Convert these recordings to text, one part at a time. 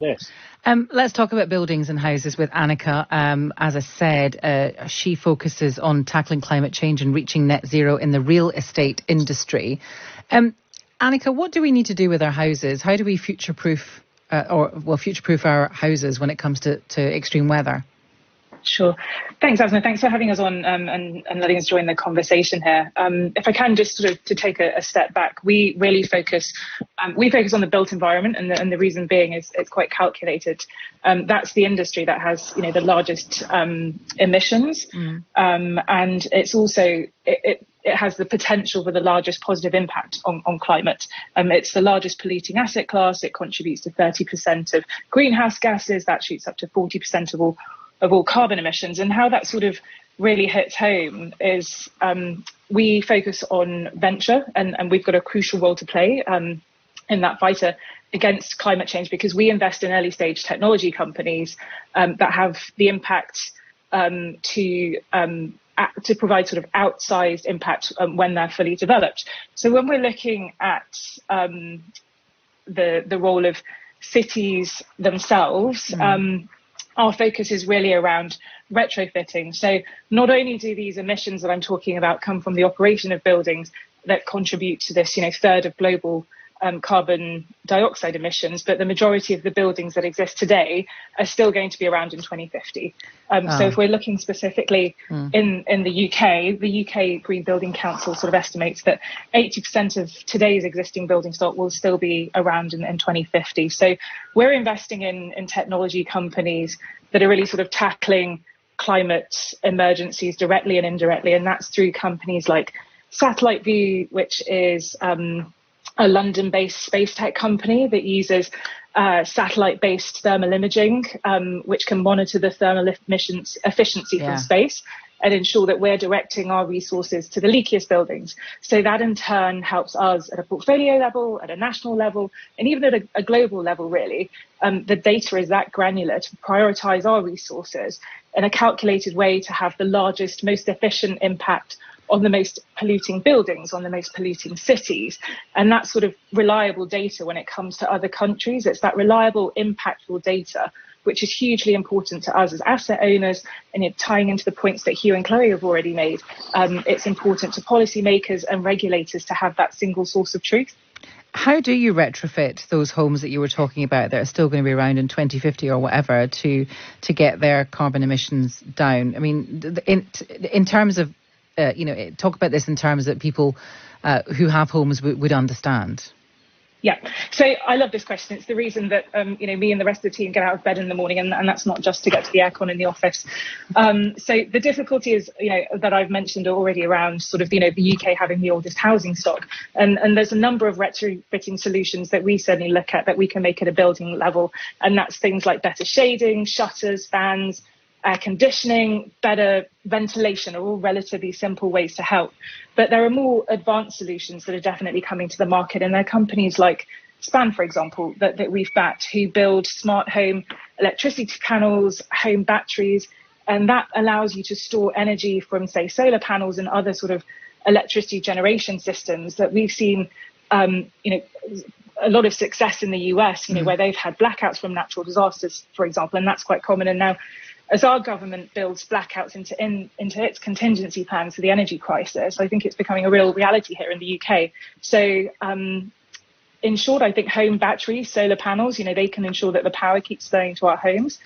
Yes. Let's talk about buildings and houses with Anika. As I said, she focuses on tackling climate change and reaching net zero in the real estate industry. Anika, what do we need to do with our houses? How do we future-proof our houses when it comes to extreme weather? Sure. Thanks, Aasmah. Thanks for having us on and letting us join the conversation here. If I can just sort of to take a step back, we really focus on the built environment, and the reason being is it's quite calculated. That's the industry that has the largest emissions, and it's also it has the potential for the largest positive impact on climate. It's the largest polluting asset class. It contributes to 30% of greenhouse gases. That shoots up to 40% of all carbon emissions. And how that sort of really hits home is we focus on venture, and we've got a crucial role to play in that fight against climate change, because we invest in early stage technology companies that have the impact to provide sort of outsized impact when they're fully developed. So when we're looking at the role of cities themselves, our focus is really around retrofitting. So not only do these emissions that I'm talking about come from the operation of buildings that contribute to this, third of global carbon dioxide emissions, but the majority of the buildings that exist today are still going to be around in 2050. So if we're looking specifically in the UK Green Building Council sort of estimates that 80% of today's existing building stock will still be around in 2050. So we're investing in technology companies that are really sort of tackling climate emergencies directly and indirectly, and that's through companies like Satellite View, which is a London-based space tech company that uses satellite-based thermal imaging, which can monitor the thermal efficiency from space and ensure that we're directing our resources to the leakiest buildings. So that in turn helps us at a portfolio level, at a national level, and even at a global level, really. The data is that granular to prioritize our resources in a calculated way to have the largest, most efficient impact on the most polluting buildings, on the most polluting cities. And that sort of reliable data when it comes to other countries, it's that reliable, impactful data, which is hugely important to us as asset owners. And tying into the points that Hugh and Chloe have already made, it's important to policymakers and regulators to have that single source of truth. How do you retrofit those homes that you were talking about that are still going to be around in 2050 or whatever to get their carbon emissions down? I mean, in terms of talk about this in terms that people who have homes would understand. Yeah, so I love this question. It's the reason that me and the rest of the team get out of bed in the morning, and that's not just to get to the aircon in the office. So the difficulty is, that I've mentioned already around sort of the UK having the oldest housing stock, and there's a number of retrofitting solutions that we certainly look at that we can make at a building level, and that's things like better shading, shutters, fans, air conditioning, better ventilation are all relatively simple ways to help. But there are more advanced solutions that are definitely coming to the market, and there are companies like Span, for example, that we've backed, who build smart home electricity panels, home batteries, and that allows you to store energy from, say, solar panels and other sort of electricity generation systems that we've seen, a lot of success in the US, where they've had blackouts from natural disasters, for example, and that's quite common. And now, as our government builds blackouts into its contingency plans for the energy crisis, I think it's becoming a real reality here in the UK. So in short, I think home batteries, solar panels, they can ensure that the power keeps flowing to our homes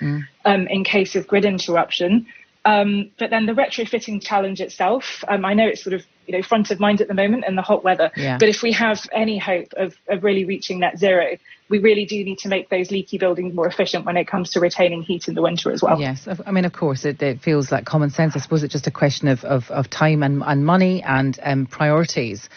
in case of grid interruption. But then the retrofitting challenge itself, I know it's sort of front of mind at the moment in the hot weather. Yeah. But if we have any hope of really reaching net zero, we really do need to make those leaky buildings more efficient when it comes to retaining heat in the winter as well. Yes, I mean, of course, it feels like common sense. I suppose it's just a question of time and money and priorities.